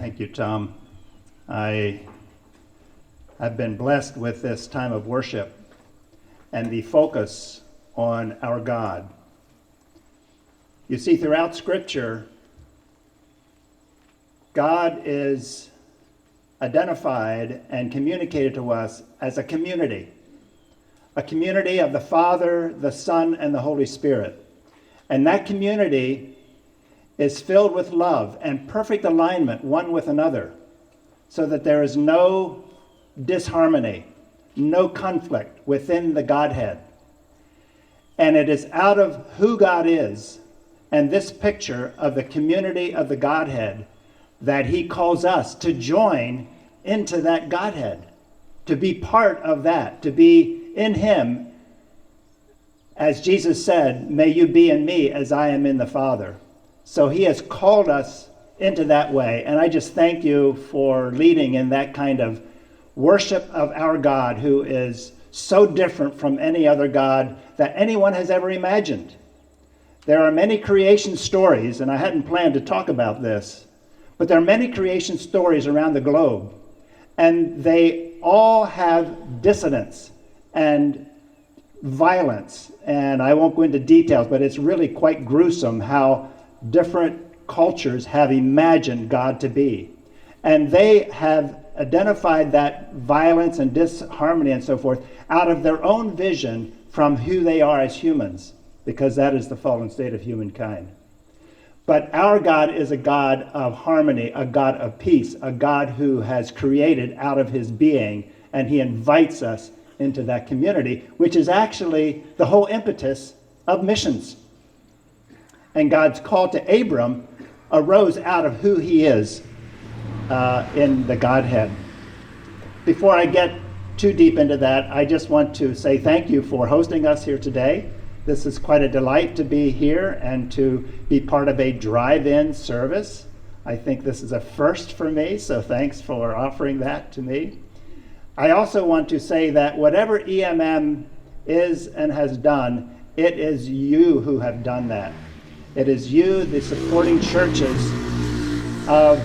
Thank you, Tom. I've been blessed with this time of worship and the focus on our God. You see, throughout Scripture, God is identified and communicated to us as a community of the Father, the Son, and the Holy Spirit. And that community is filled with love and perfect alignment one with another, so that there is no disharmony, no conflict within the Godhead. And it is out of who God is and this picture of the community of the Godhead that he calls us to join into that Godhead, to be part of that, to be in him. As Jesus said, may you be in me as I am in the Father. So he has called us into that way. And I just thank you for leading in that kind of worship of our God, who is so different from any other God that anyone has ever imagined. There are many creation stories, and I hadn't planned to talk about this, but there are many creation stories around the globe, and they all have dissonance and violence. And I won't go into details, but it's really quite gruesome how different cultures have imagined God to be. And they have identified that violence and disharmony and so forth out of their own vision from who they are as humans, because that is the fallen state of humankind. But our God is a God of harmony, a God of peace, a God who has created out of his being, and he invites us into that community, which is actually the whole impetus of missions. And God's call to Abram arose out of who he is in the Godhead. Before I get too deep into that, I just want to say thank you for hosting us here today. This is quite a delight to be here and to be part of a drive-in service. I think this is a first for me, so thanks for offering that to me. I also want to say that whatever EMM is and has done, it is you who have done that. It is you, the supporting churches of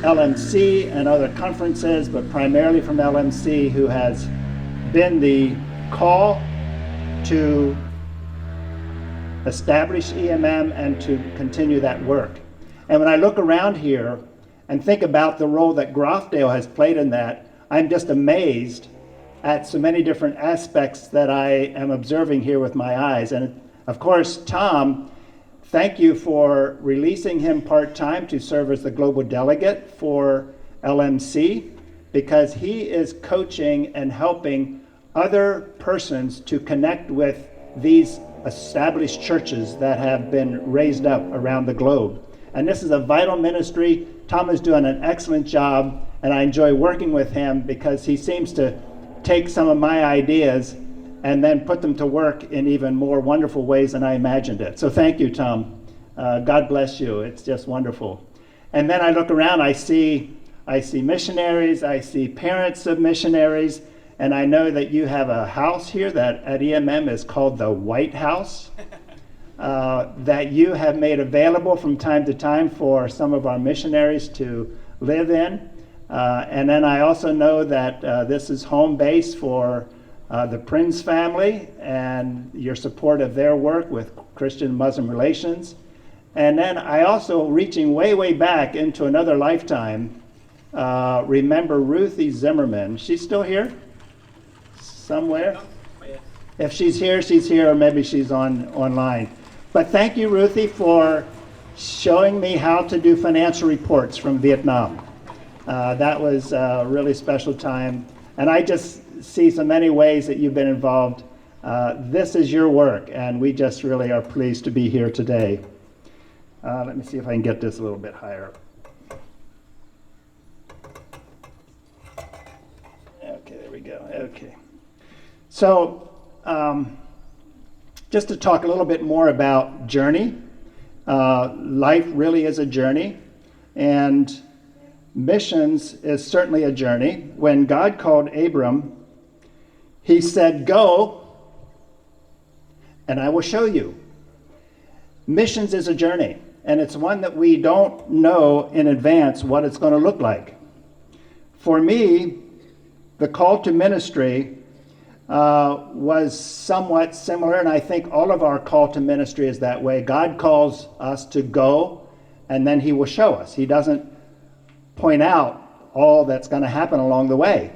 LMC and other conferences, but primarily from LMC, who has been the call to establish EMM and to continue that work. And when I look around here and think about the role that Grofdale has played in that, I'm just amazed at so many different aspects that I am observing here with my eyes. And of course, Tom, thank you for releasing him part-time to serve as the global delegate for LMC, because he is coaching and helping other persons to connect with these established churches that have been raised up around the globe. And this is a vital ministry. Tom is doing an excellent job, and I enjoy working with him because he seems to take some of my ideas and then put them to work in even more wonderful ways than I imagined it. So thank you, Tom. God bless you. It's just wonderful. And then I look around, I see missionaries, I see parents of missionaries, and I know that you have a house here that at EMM is called the White House, that you have made available from time to time for some of our missionaries to live in. And then I also know that this is home base for the Prince family and your support of their work with Christian-Muslim relations. And then I also, reaching way, way back into another lifetime, remember Ruthie Zimmerman. She's still here? Somewhere? If she's here, or maybe she's online. But thank you, Ruthie, for showing me how to do financial reports from Vietnam. That was a really special time. And I just see so many ways that you've been involved. This is your work, and we just really are pleased to be here today. Let me see if I can get this a little bit higher. Okay, there we go. Okay. So, just to talk a little bit more about journey. Life really is a journey, and missions is certainly a journey. When God called Abram, he said, "Go, and I will show you." Missions is a journey. and it's one that we don't know in advance what it's going to look like. For me, the call to ministry was somewhat similar, and I think all of our call to ministry is that way. God calls us to go, and then he will show us. He doesn't point out all that's going to happen along the way.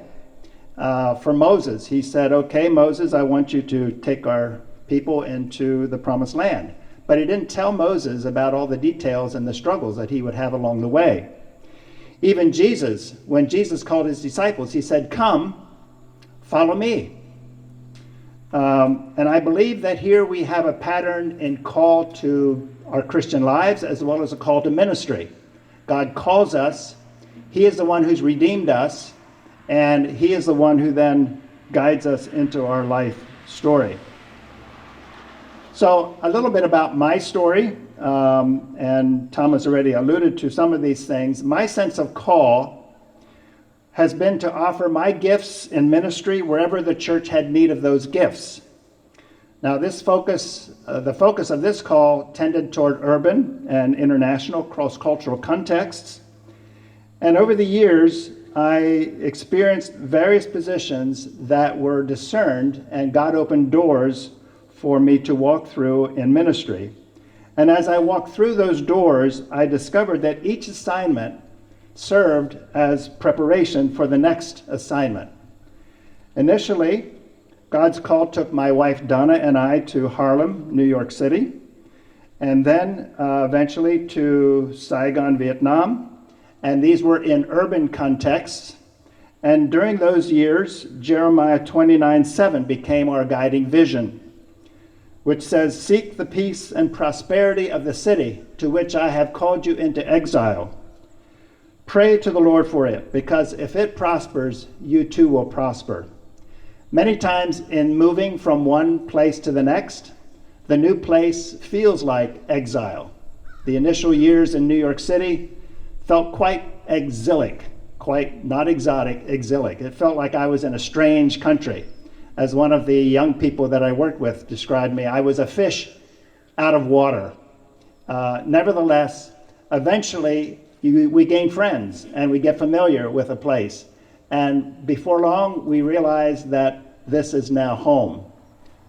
For Moses, he said, okay, Moses, I want you to take our people into the promised land. But he didn't tell Moses about all the details and the struggles that he would have along the way. Even Jesus, when Jesus called his disciples, he said, come, follow me. And I believe that here we have a pattern in call to our Christian lives as well as a call to ministry. God calls us. He is the one who's redeemed us, and he is the one who then guides us into our life story. So a little bit about my story, and Tom has already alluded to some of these things. My sense of call has been to offer my gifts in ministry wherever the church had need of those gifts. Now the focus of this call tended toward urban and international cross-cultural contexts. And over the years, I experienced various positions that were discerned, and God opened doors for me to walk through in ministry. And as I walked through those doors, I discovered that each assignment served as preparation for the next assignment. Initially, God's call took my wife Donna and I to Harlem, New York City, and then eventually to Saigon, Vietnam. And these were in urban contexts. And during those years, Jeremiah 29:7 became our guiding vision, which says, seek the peace and prosperity of the city to which I have called you into exile. Pray to the Lord for it, because if it prospers, you too will prosper. Many times in moving from one place to the next, the new place feels like exile. The initial years in New York City felt quite exilic, quite not exotic, exilic. It felt like I was in a strange country. As one of the young people that I worked with described me, I was a fish out of water. Nevertheless, eventually we gain friends and we get familiar with a place. And before long, we realize that this is now home.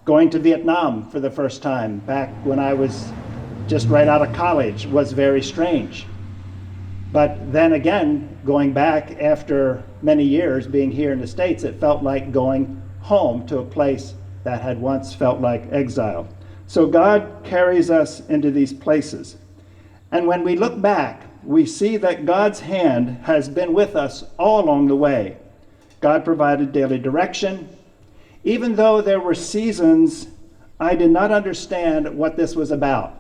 Going to Vietnam for the first time, back when I was just right out of college, was very strange. But then again, going back after many years being here in the States, it felt like going home to a place that had once felt like exile. So God carries us into these places. And when we look back, we see that God's hand has been with us all along the way. God provided daily direction. Even though there were seasons I did not understand what this was about,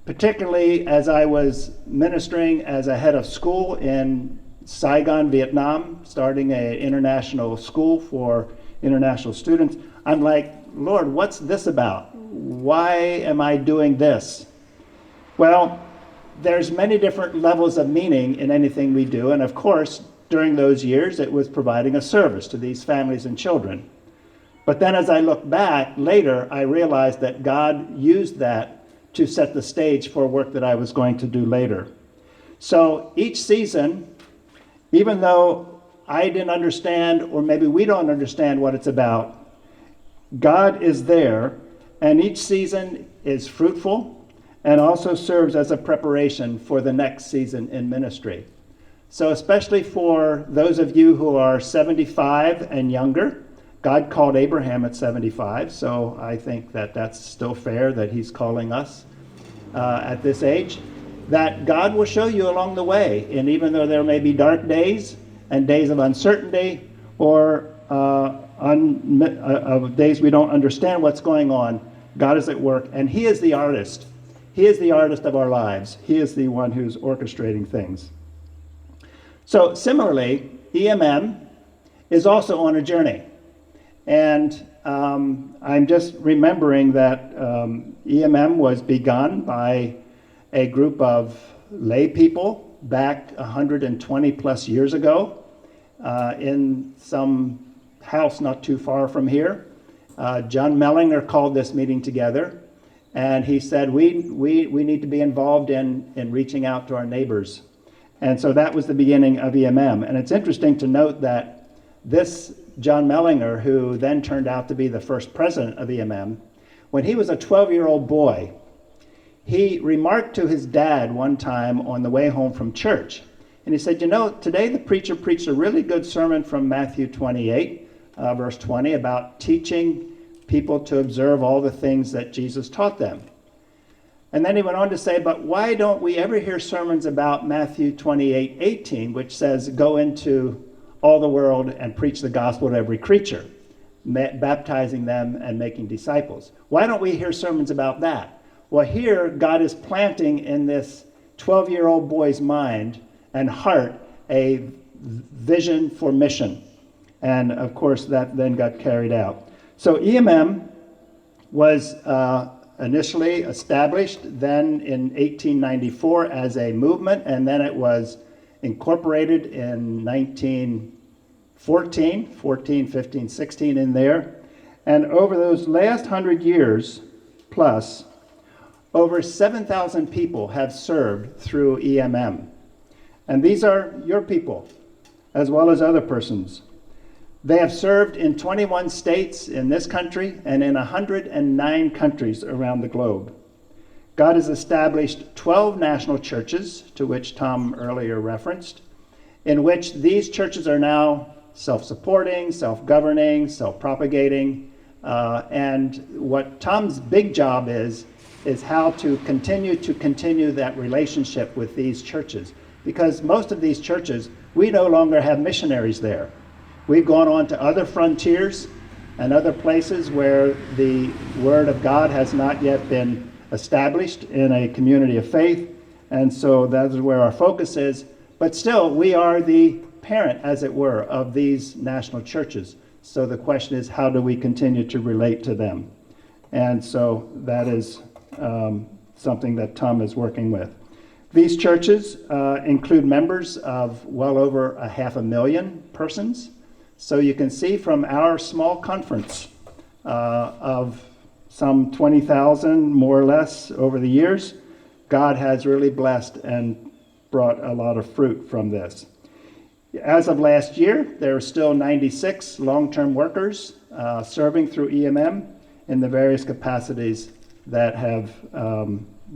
particularly as I was ministering as a head of school in Saigon, Vietnam, starting an international school for international students. I'm like, Lord, what's this about? Why am I doing this? Well, there's many different levels of meaning in anything we do, and of course, during those years, it was providing a service to these families and children. But then as I look back later, I realized that God used that to set the stage for work that I was going to do later. So each season, even though I didn't understand, or maybe we don't understand what it's about, God is there, and each season is fruitful and also serves as a preparation for the next season in ministry. So especially for those of you who are 75 and younger, God called Abraham at 75, so I think that that's still fair that he's calling us at this age, that God will show you along the way. And even though there may be dark days and days of uncertainty, or days we don't understand what's going on, God is at work, and he is the artist. He is the artist of our lives. He is the one who's orchestrating things. So similarly, EMM is also on a journey. And I'm just remembering that EMM was begun by a group of lay people back 120 plus years ago in some house not too far from here. John Mellinger called this meeting together. And he said, we need to be involved in reaching out to our neighbors. And so that was the beginning of EMM. And it's interesting to note that this John Mellinger, who then turned out to be the first president of EMM, when he was a 12-year-old boy, he remarked to his dad one time on the way home from church. And he said, today the preacher preached a really good sermon from Matthew 28, verse 20, about teaching people to observe all the things that Jesus taught them. And then he went on to say, but why don't we ever hear sermons about Matthew 28:18, which says, go into all the world and preach the gospel to every creature, baptizing them and making disciples. Why don't we hear sermons about that? Well, here God is planting in this 12-year-old boy's mind and heart a vision for mission. And of course, that then got carried out. So EMM was initially established then in 1894 as a movement, and then it was incorporated in 1914, 15, 16 in there. And over those last 100 years plus, over 7,000 people have served through EMM. And these are your people, as well as other persons. They have served in 21 states in this country and in 109 countries around the globe. God has established 12 national churches, to which Tom earlier referenced, in which these churches are now self-supporting, self-governing, self-propagating. And what Tom's big job is how to continue that relationship with these churches. Because most of these churches, we no longer have missionaries there. We've gone on to other frontiers and other places where the Word of God has not yet been established in a community of faith. And so that is where our focus is. But still, we are the parent, as it were, of these national churches. So the question is, how do we continue to relate to them? And so that is something that Tom is working with. These churches include members of well over 500,000 persons. So you can see from our small conference of some 20,000, more or less, over the years, God has really blessed and brought a lot of fruit from this. As of last year, there are still 96 long-term workers serving through EMM in the various capacities that have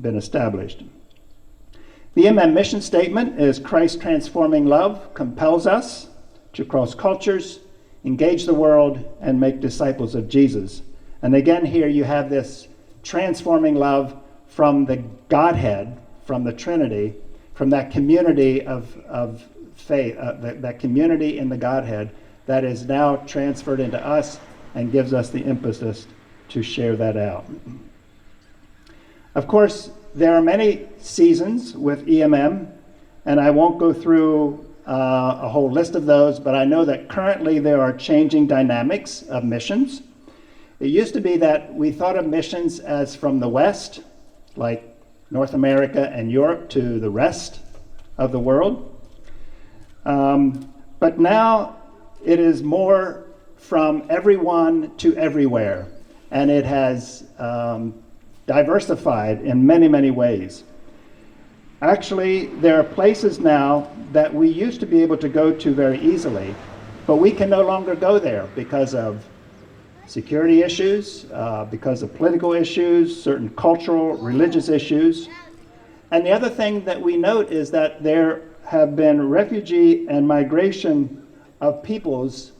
been established. The EMM mission statement is Christ transforming love compels us to cross cultures, engage the world, and make disciples of Jesus. And again, here you have this transforming love from the Godhead, from the Trinity, from that community of faith, that community in the Godhead that is now transferred into us and gives us the impetus to share that out. Of course, there are many seasons with EMM, and I won't go through a whole list of those, but I know that currently there are changing dynamics of missions. It used to be that we thought of missions as from the West, like North America and Europe, to the rest of the world. But now it is more from everyone to everywhere, and it has diversified in many, many ways. Actually, there are places now that we used to be able to go to very easily, but we can no longer go there because of security issues, because of political issues, certain cultural, religious issues. And the other thing that we note is that there have been refugee and migration of peoples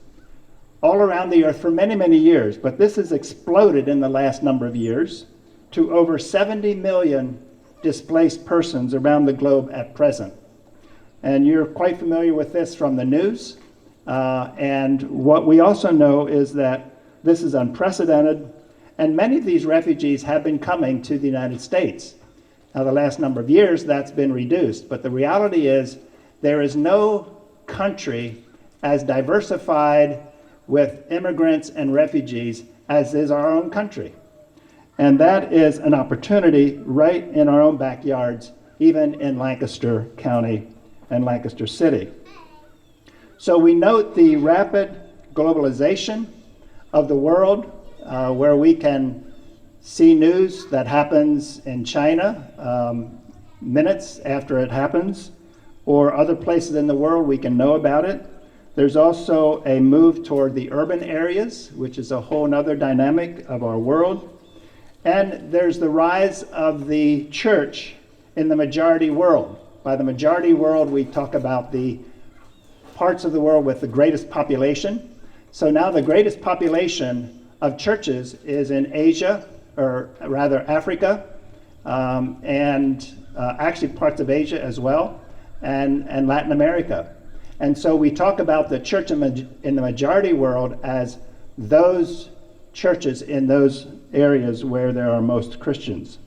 all around the earth for many, many years, but this has exploded in the last number of years to over 70 million displaced persons around the globe at present. And you're quite familiar with this from the news. And what we also know is that this is unprecedented, and many of these refugees have been coming to the United States. Now, the last number of years, that's been reduced, but the reality is there is no country as diversified with immigrants and refugees as is our own country. And that is an opportunity right in our own backyards, even in Lancaster County and Lancaster City. So we note the rapid globalization of the world, where we can see news that happens in China minutes after it happens, or other places in the world we can know about it. There's also a move toward the urban areas, which is a whole other dynamic of our world. And there's the rise of the church in the majority world. By the majority world, we talk about the parts of the world with the greatest population. So now the greatest population of churches is in Asia, or rather Africa, and actually parts of Asia as well, and Latin America. And so we talk about the church in the majority world as those churches in those areas where there are most Christians.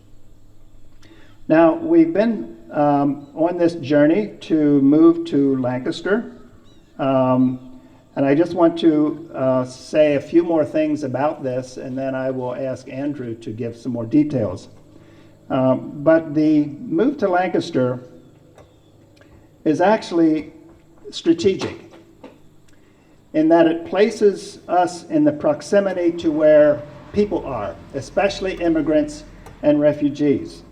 Now, we've been on this journey to move to Lancaster. And I just want to say a few more things about this, and then I will ask Andrew to give some more details. But the move to Lancaster is actually strategic in that it places us in the proximity to where people are, especially immigrants and refugees.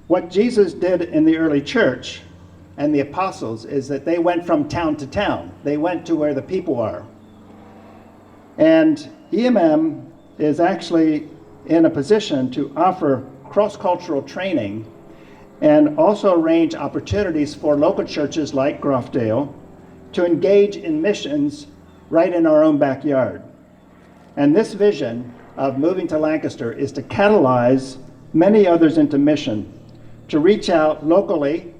What Jesus did in the early church and the apostles is that they went from town to town. They went to where the people are. And EMM is actually in a position to offer cross-cultural training and also arrange opportunities for local churches like Grofdale to engage in missions right in our own backyard. And this vision of moving to Lancaster is to catalyze many others into mission, to reach out locally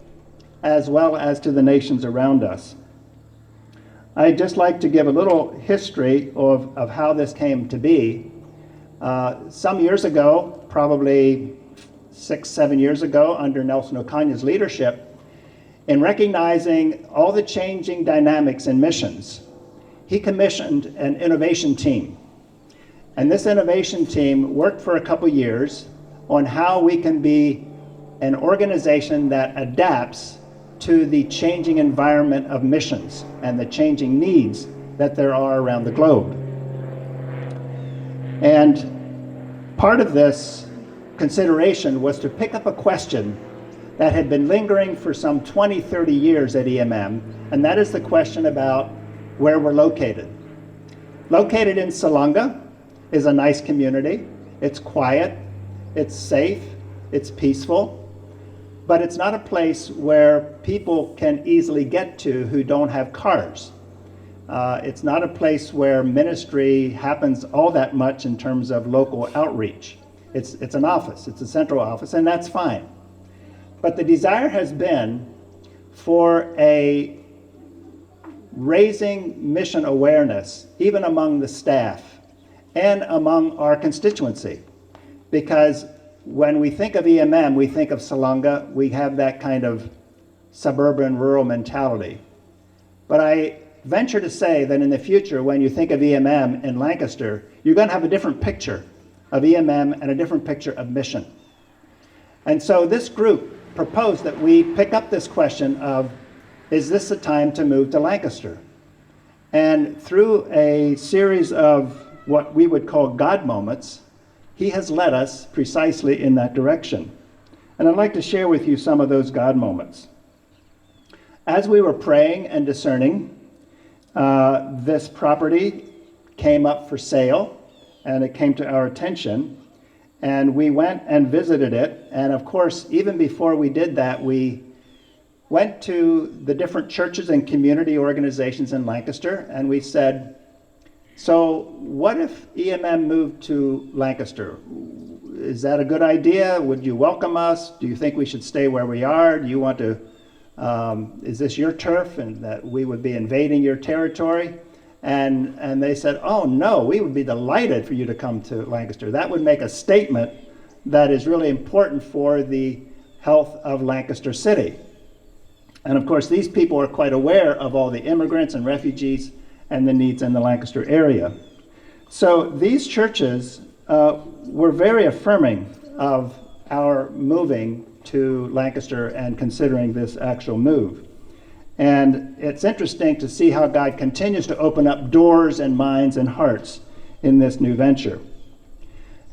as well as to the nations around us. I'd just like to give a little history of how this came to be. Some years ago, probably 6-7 years ago, under Nelson Okanya's leadership, in recognizing all the changing dynamics in missions, he commissioned an innovation team. And this innovation team worked for a couple years on how we can be an organization that adapts to the changing environment of missions and the changing needs that there are around the globe. And part of this consideration was to pick up a question that had been lingering for some 20-30 years at EMM, and that is the question about where we're located. Located in Salonga is a nice community. It's quiet, it's safe, it's peaceful, but it's not a place where people can easily get to who don't have cars. It's not a place where ministry happens all that much in terms of local outreach. It's an office, it's a central office, and that's fine. But the desire has been for a raising mission awareness, even among the staff and among our constituency. Because when we think of EMM, we think of Salonga, we have that kind of suburban, rural mentality. But I venture to say that in the future, when you think of EMM in Lancaster, you're going to have a different picture of EMM and a different picture of mission. And so this group proposed that we pick up this question of, is this a time to move to Lancaster? And through a series of what we would call God moments, he has led us precisely in that direction. And I'd like to share with you some of those God moments. As we were praying and discerning, this property came up for sale, and it came to our attention, and we went and visited it. And of course, even before we did that, we went to the different churches and community organizations in Lancaster, and we said, so what if EMM moved to Lancaster? Is that a good idea? Would you welcome us? Do you think we should stay where we are? Do you want to, is this your turf and that we would be invading your territory? And they said, oh no, we would be delighted for you to come to Lancaster. That would make a statement that is really important for the health of Lancaster City. And of course, these people are quite aware of all the immigrants and refugees and the needs in the Lancaster area. So these churches were very affirming of our moving to Lancaster and considering this actual move. And it's interesting to see how God continues to open up doors and minds and hearts in this new venture.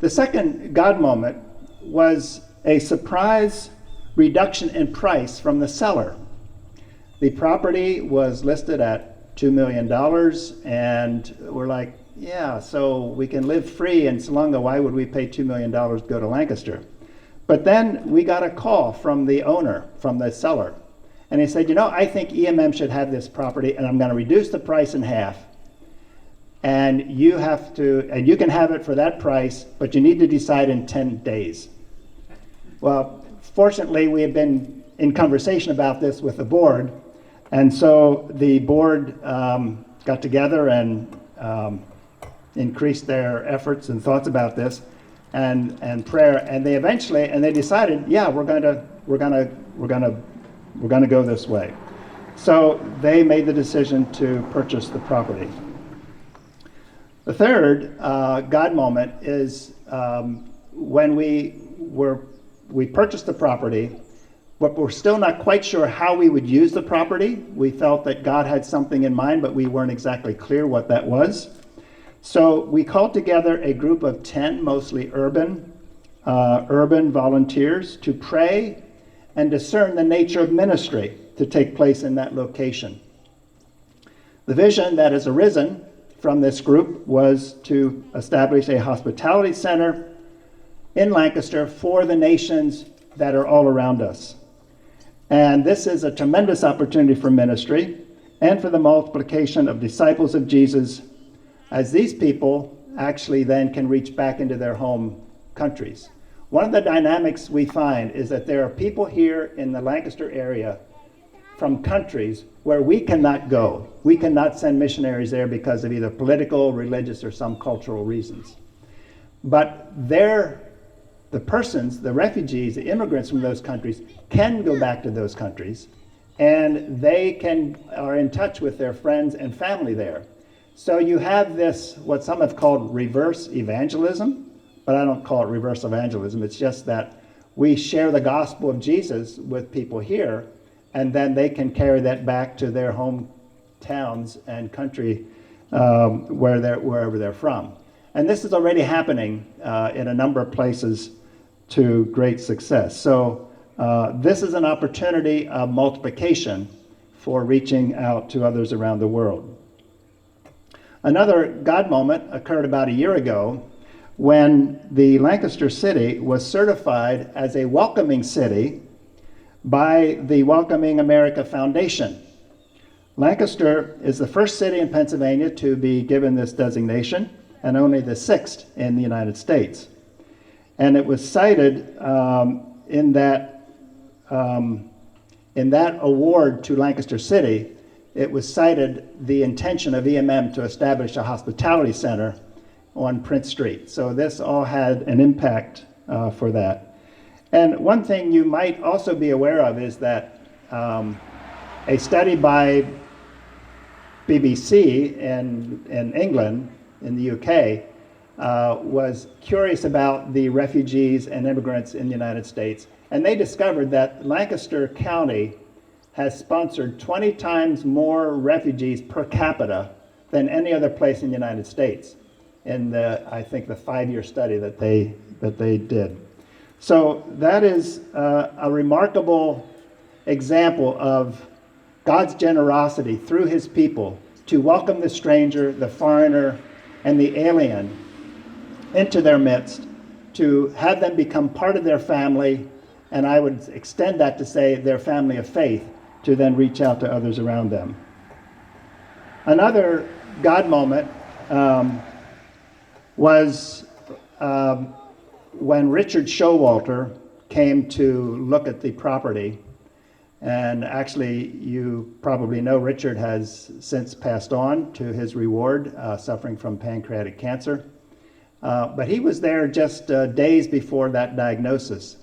The second God moment was a surprise reduction in price from the seller. The property was listed at $2 million, and we're like, yeah, so we can live free in Salunga. Why would we pay $2 million to go to Lancaster? But then we got a call from the owner, from the seller, and he said, I think EMM should have this property, and I'm going to reduce the price in half. And you can have it for that price, but you need to decide in 10 days. Well, fortunately, we have been in conversation about this with the board, and so the board got together and increased their efforts and thoughts about this, and prayer, and they decided, yeah, we're gonna go this way. So they made the decision to purchase the property. The third God moment is when we purchased the property, but we're still not quite sure how we would use the property. We felt that God had something in mind, but we weren't exactly clear what that was. So we called together a group of 10, mostly urban volunteers, to pray and discern the nature of ministry to take place in that location. The vision that has arisen from this group was to establish a hospitality center in Lancaster for the nations that are all around us. And this is a tremendous opportunity for ministry and for the multiplication of disciples of Jesus, as these people actually then can reach back into their home countries. One of the dynamics we find is that there are people here in the Lancaster area from countries where we cannot go. We cannot send missionaries there because of either political, religious, or some cultural reasons. But the persons, the refugees, the immigrants from those countries can go back to those countries, and they are in touch with their friends and family there. So you have this, what some have called reverse evangelism, but I don't call it reverse evangelism. It's just that we share the gospel of Jesus with people here, and then they can carry that back to their hometowns and country wherever they're from. And this is already happening in a number of places to great success. So this is an opportunity of multiplication for reaching out to others around the world. Another God moment occurred about a year ago when the Lancaster city was certified as a welcoming city by the Welcoming America Foundation. Lancaster is the first city in Pennsylvania to be given this designation, and only the 6th in the United States. And it was cited in that award to Lancaster City, it was cited the intention of EMM to establish a hospitality center on Prince Street. So this all had an impact for that. And one thing you might also be aware of is that a study by BBC in England, in the UK, was curious about the refugees and immigrants in the United States. And they discovered that Lancaster County has sponsored 20 times more refugees per capita than any other place in the United States in I think the 5-year study that they did. So that is a remarkable example of God's generosity through his people to welcome the stranger, the foreigner, and the alien into their midst, to have them become part of their family, and I would extend that to say their family of faith, to then reach out to others around them. Another God moment was when Richard Showalter came to look at the property. And actually, you probably know Richard has since passed on to his reward, suffering from pancreatic cancer. But he was there just days before that diagnosis.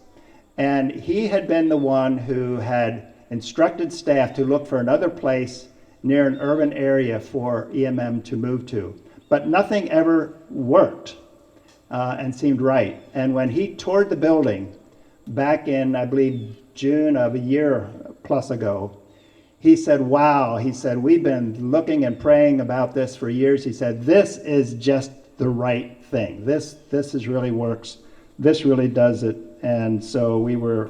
And he had been the one who had instructed staff to look for another place near an urban area for EMM to move to. But nothing ever worked and seemed right. And when he toured the building back in, I believe, June of a year plus ago, he said, wow, he said, we've been looking and praying about this for years. He said, this is just the right thing. This is really works. This really does it. And so we were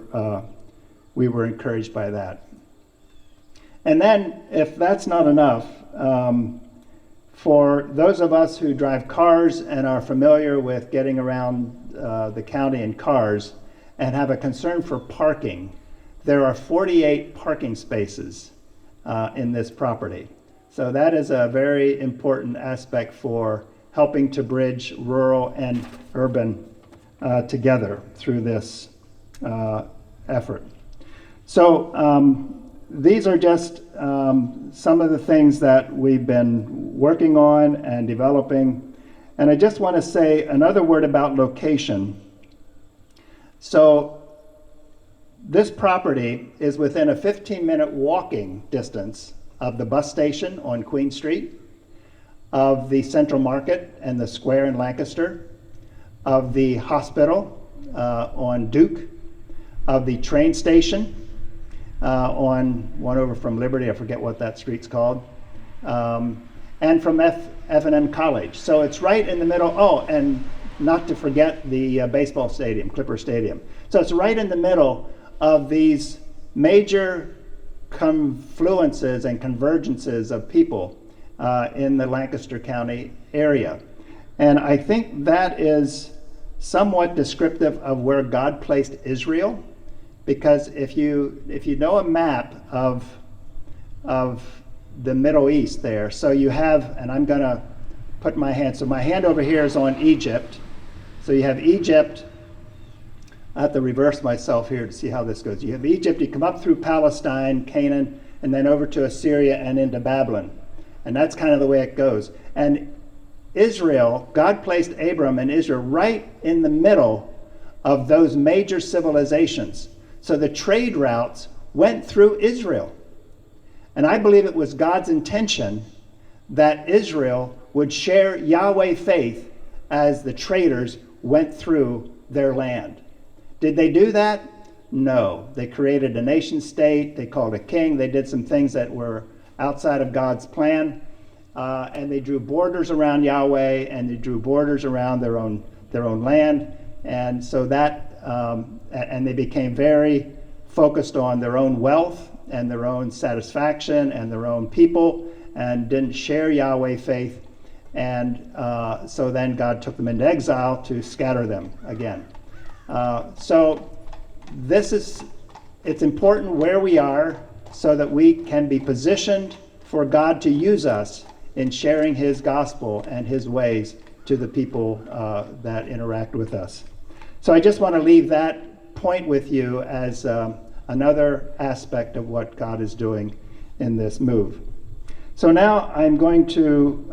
encouraged by that. And then, if that's not enough, for those of us who drive cars and are familiar with getting around the county in cars and have a concern for parking, there are 48 parking spaces in this property. So that is a very important aspect for helping to bridge rural and urban together through this effort. So these are just some of the things that we've been working on and developing. And I just want to say another word about location. So this property is within a 15-minute walking distance of the bus station on Queen Street, of the Central Market and the Square in Lancaster, of the hospital on Duke, of the train station on one over from Liberty, I forget what that street's called, and from F&M College. So it's right in the middle. Oh, and not to forget the baseball stadium, Clipper Stadium. So it's right in the middle of these major confluences and convergences of people in the Lancaster County area. And I think that is somewhat descriptive of where God placed Israel, because if you know a map of the Middle East there, so you have, and I'm going to put my hand, so my hand over here is on Egypt. So you have Egypt. I have to reverse myself here to see how this goes. You have Egypt, you come up through Palestine, Canaan, and then over to Assyria and into Babylon. And that's kind of the way it goes. And Israel, God placed Abram and Israel right in the middle of those major civilizations. So the trade routes went through Israel. And I believe it was God's intention that Israel would share Yahweh faith as the traders went through their land. Did they do that? No. They created a nation state. They called a king. They did some things that were outside of God's plan. And they drew borders around Yahweh, and they drew borders around their own land. And so that, and they became very focused on their own wealth and their own satisfaction and their own people, and didn't share Yahweh faith. And so then God took them into exile to scatter them again. So it's important where we are so that we can be positioned for God to use us in sharing his gospel and his ways to the people that interact with us. So I just want to leave that point with you as another aspect of what God is doing in this move. So now I'm going to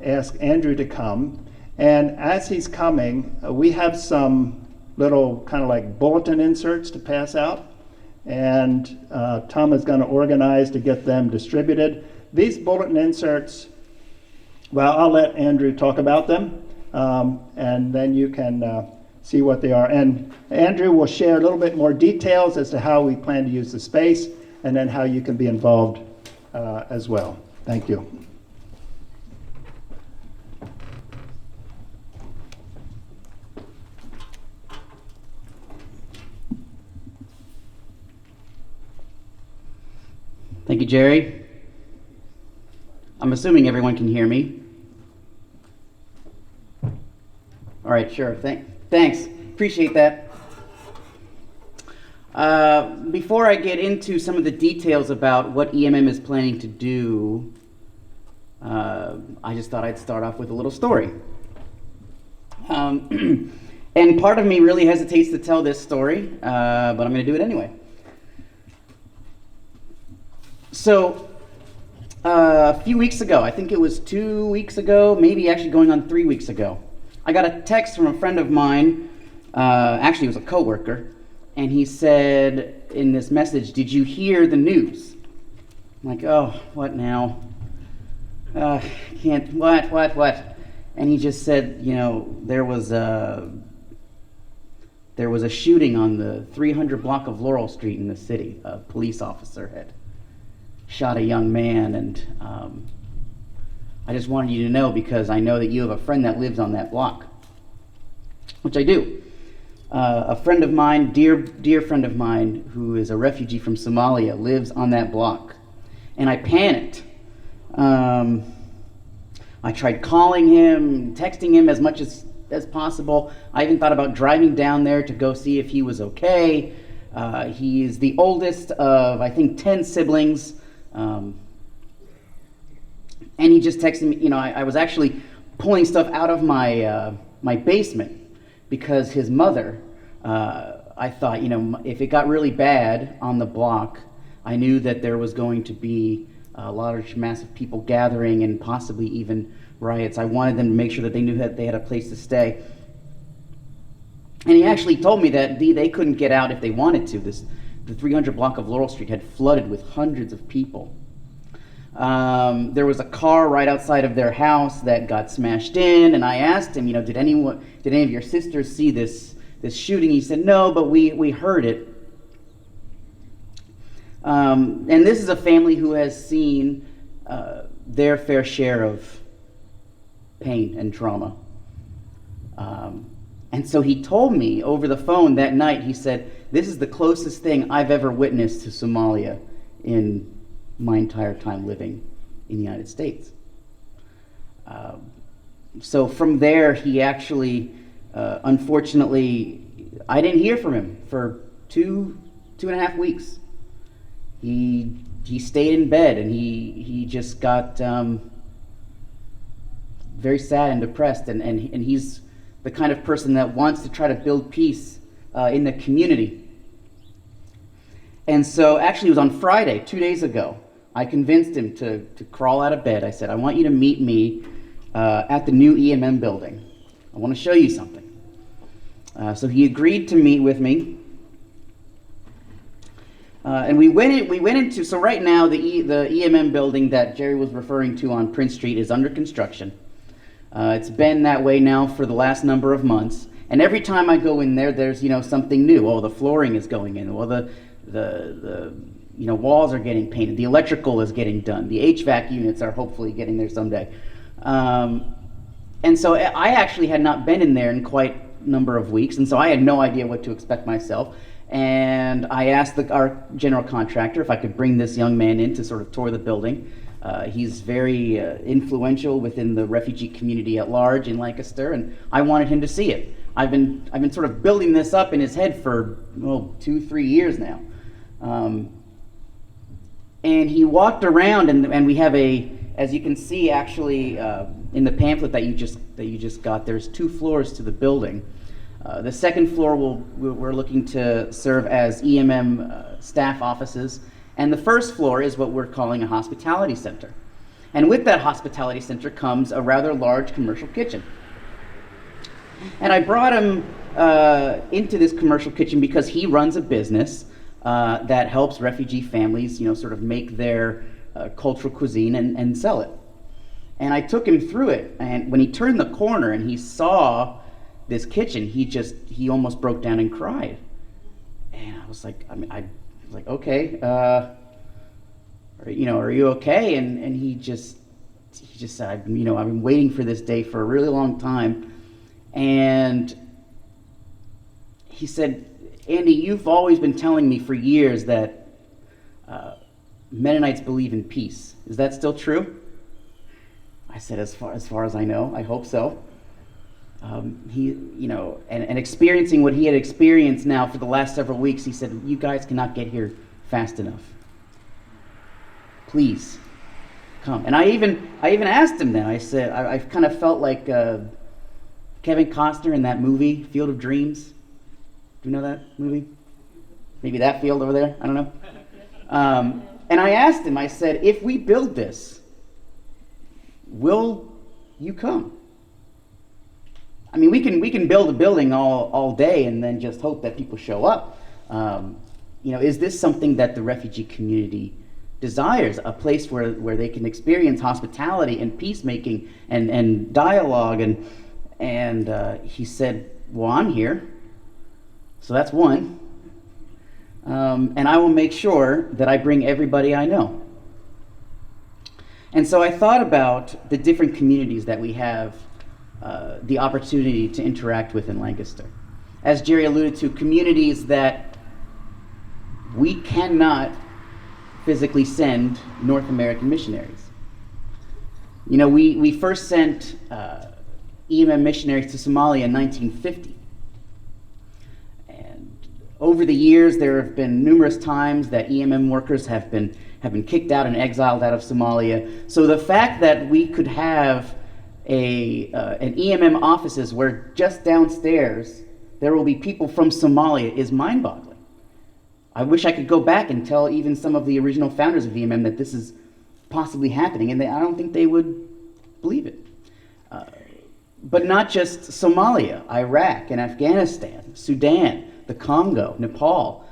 ask Andrew to come. And as he's coming, we have some little kind of like bulletin inserts to pass out. And Tom is going to organize to get them distributed. These bulletin inserts, well, I'll let Andrew talk about them, and then you can see what they are. And Andrew will share a little bit more details as to how we plan to use the space, and then how you can be involved as well. Thank you. Thank you, Gerry. I'm assuming everyone can hear me. All right, sure. Thanks. Appreciate that. Before I get into some of the details about what EMM is planning to do, I just thought I'd start off with a little story. And part of me really hesitates to tell this story, but I'm going to do it anyway. So, a few weeks ago, I think it was 2 weeks ago, maybe actually going on 3 weeks ago, I got a text from a friend of mine, actually it was a coworker, and he said in this message, "Did you hear the news?" I'm like, "Oh, what now? What? And he just said, there was a shooting on the 300 block of Laurel Street in the city. A police officer had shot a young man, and I just wanted you to know because I know that you have a friend that lives on that block, which I do. A friend of mine, dear friend of mine, who is a refugee from Somalia, lives on that block. And I panicked. I tried calling him, texting him as much as possible. I even thought about driving down there to go see if he was okay. He's the oldest of, I think, 10 siblings. And he just texted me, I was actually pulling stuff out of my basement because his mother, I thought, if it got really bad on the block, I knew that there was going to be a large mass of people gathering and possibly even riots. I wanted them to make sure that they knew that they had a place to stay. And he actually told me that they couldn't get out if they wanted to. The 300 block of Laurel Street had flooded with hundreds of people. There was a car right outside of their house that got smashed in, and I asked him, did any of your sisters see this shooting? He said, no, but we heard it. And this is a family who has seen their fair share of pain and trauma. And so he told me over the phone that night, he said, this is the closest thing I've ever witnessed to Somalia in my entire time living in the United States. So from there, he actually, unfortunately, I didn't hear from him for two and a half weeks. He stayed in bed, and he just got very sad and depressed, and he's the kind of person that wants to try to build peace in the community. And so actually it was on Friday, 2 days ago, I convinced him to crawl out of bed. I said, I want you to meet me at the new EMM building. I want to show you something. So he agreed to meet with me. And we went into, so right now the EMM building that Gerry was referring to on Prince Street is under construction. It's been that way now for the last number of months. And every time I go in there, there's, something new. Oh, the flooring is going in. Well, the walls are getting painted. The electrical is getting done. The HVAC units are hopefully getting there someday. And so I actually had not been in there in quite a number of weeks, and so I had no idea what to expect myself. And I asked our general contractor if I could bring this young man in to sort of tour the building. He's very influential within the refugee community at large in Lancaster, and I wanted him to see it. I've been sort of building this up in his head for 2-3 years now. And he walked around, and we have as you can see actually in the pamphlet that you just got, there's 2 floors to the building. The second floor we're looking to serve as EMM staff offices, and the first floor is what we're calling a hospitality center. And with that hospitality center comes a rather large commercial kitchen. And I brought him into this commercial kitchen because he runs a business that helps refugee families, sort of make their cultural cuisine and sell it. And I took him through it, and when he turned the corner and he saw this kitchen, he almost broke down and cried. And I was like, okay, are you okay? And he just said, I've been waiting for this day for a really long time. And he said, Andy, you've always been telling me for years that Mennonites believe in peace. Is that still true? I said, as far as I know, I hope so. And experiencing what he had experienced now for the last several weeks, he said, you guys cannot get here fast enough. Please, come. And I even asked him then, I said, I kind of felt like Kevin Costner in that movie, Field of Dreams. Do you know that movie? Maybe that field over there? I don't know. And I asked him, I said, if we build this, will you come? I mean, we can build a building all day and then just hope that people show up. Is this something that the refugee community desires? A place where they can experience hospitality and peacemaking and dialogue. And he said, well, I'm here. So that's one. And I will make sure that I bring everybody I know. And so I thought about the different communities that we have the opportunity to interact with in Lancaster. As Gerry alluded to, communities that we cannot physically send North American missionaries. You know, we first sent EMM missionaries to Somalia in 1950. And over the years, there have been numerous times that EMM workers have been kicked out and exiled out of Somalia. So the fact that we could have an EMM offices where just downstairs there will be people from Somalia is mind-boggling. I wish I could go back and tell even some of the original founders of EMM that this is possibly happening, and I don't think they would believe it. But not just Somalia, Iraq and Afghanistan, Sudan, the Congo, Nepal.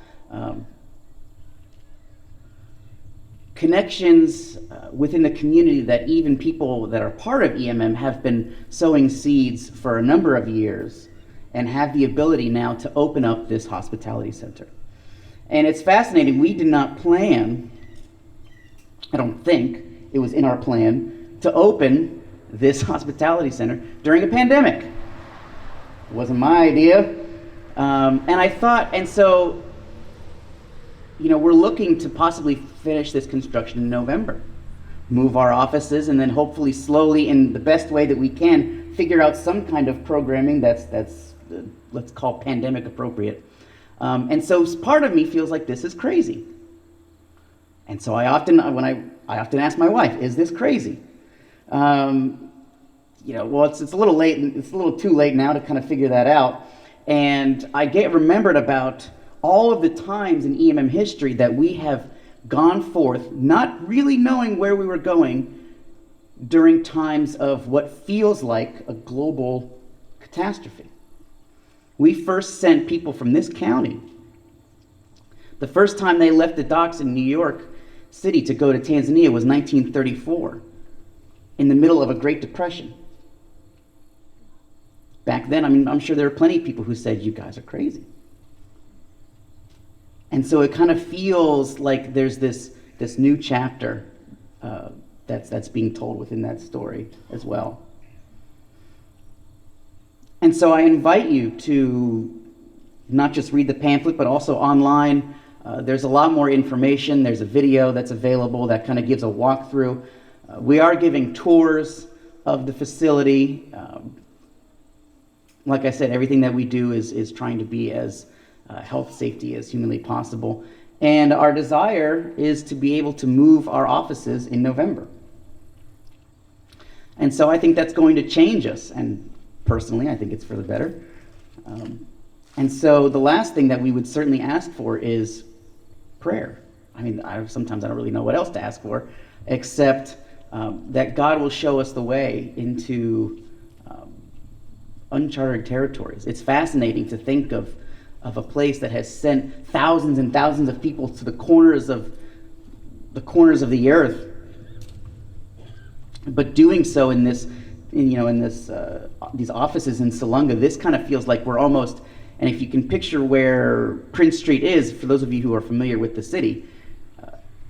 Connections within the community that even people that are part of EMM have been sowing seeds for a number of years and have the ability now to open up this hospitality center. And it's fascinating. We did not plan, I don't think it was in our plan, to open this hospitality center during a pandemic. It wasn't my idea. And I thought, and so, you know, we're looking to possibly finish this construction in November, move our offices, and then hopefully slowly, in the best way that we can, figure out some kind of programming that's let's call pandemic appropriate. And so part of me feels like this is crazy. And so I often ask my wife, is this crazy? You know, well, it's a little late, it's a little too late now to kind of figure that out. And I get remembered about all of the times in EMM history that we have gone forth, not really knowing where we were going during times of what feels like a global catastrophe. We first sent people from this county. The first time they left the docks in New York City to go to Tanzania was 1934, in the middle of a Great Depression. Back then, I mean, I'm sure there were plenty of people who said, you guys are crazy. And so it kind of feels like there's this new chapter that's being told within that story as well. And so I invite you to not just read the pamphlet, but also online. There's a lot more information. There's a video that's available that kind of gives a walkthrough. We are giving tours of the facility. Like I said, everything that we do is trying to be as health safety as humanly possible. And our desire is to be able to move our offices in November. And so I think that's going to change us. And personally, I think it's for the better. And so the last thing that we would certainly ask for is prayer. I mean, sometimes I don't really know what else to ask for, except that God will show us the way into uncharted territories. It's fascinating to think of a place that has sent thousands and thousands of people to the corners of the earth, but doing so in these offices in Salunga. This kind of feels like we're almost, and if you can picture where Prince Street is, for those of you who are familiar with the city,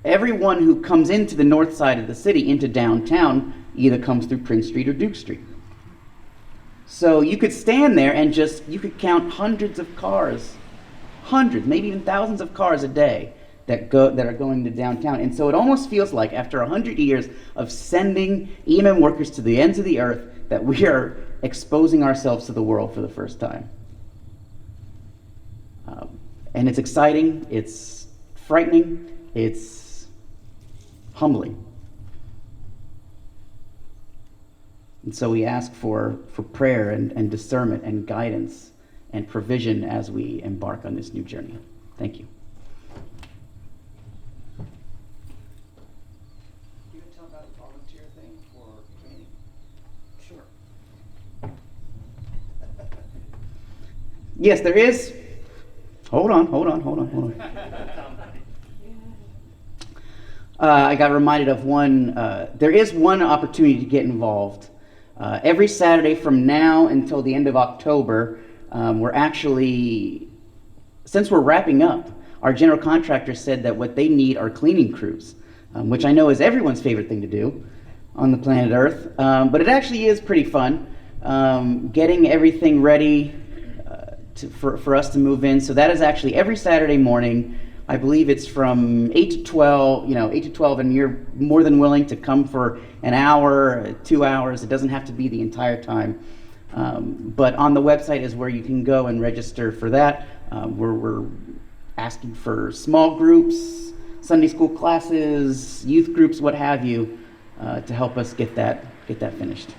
everyone who comes into the north side of the city, into downtown, either comes through Prince Street or Duke Street. So you could stand there and you could count hundreds of cars, hundreds, maybe even thousands of cars a day that are going to downtown. And so it almost feels like after 100 years of sending EMM workers to the ends of the earth, that we are exposing ourselves to the world for the first time. And it's exciting, it's frightening, it's humbling. And so we ask for prayer and discernment and guidance and provision as we embark on this new journey. Thank you. You can tell about the volunteer thing for training? Sure. Yes, there is. Hold on. I got reminded of one. There is one opportunity to get involved. Every Saturday from now until the end of October, we're actually, since we're wrapping up, our general contractor said that what they need are cleaning crews, which I know is everyone's favorite thing to do. on the planet Earth. But it actually is pretty fun, getting everything ready for us to move in. So that is actually every Saturday morning. I believe it's from 8 to 12, 8 to 12, and you're more than willing to come for an hour, 2 hours. It doesn't have to be the entire time. But on the website is where you can go and register for that. We're asking for small groups, Sunday school classes, youth groups, what have you, to help us get that finished.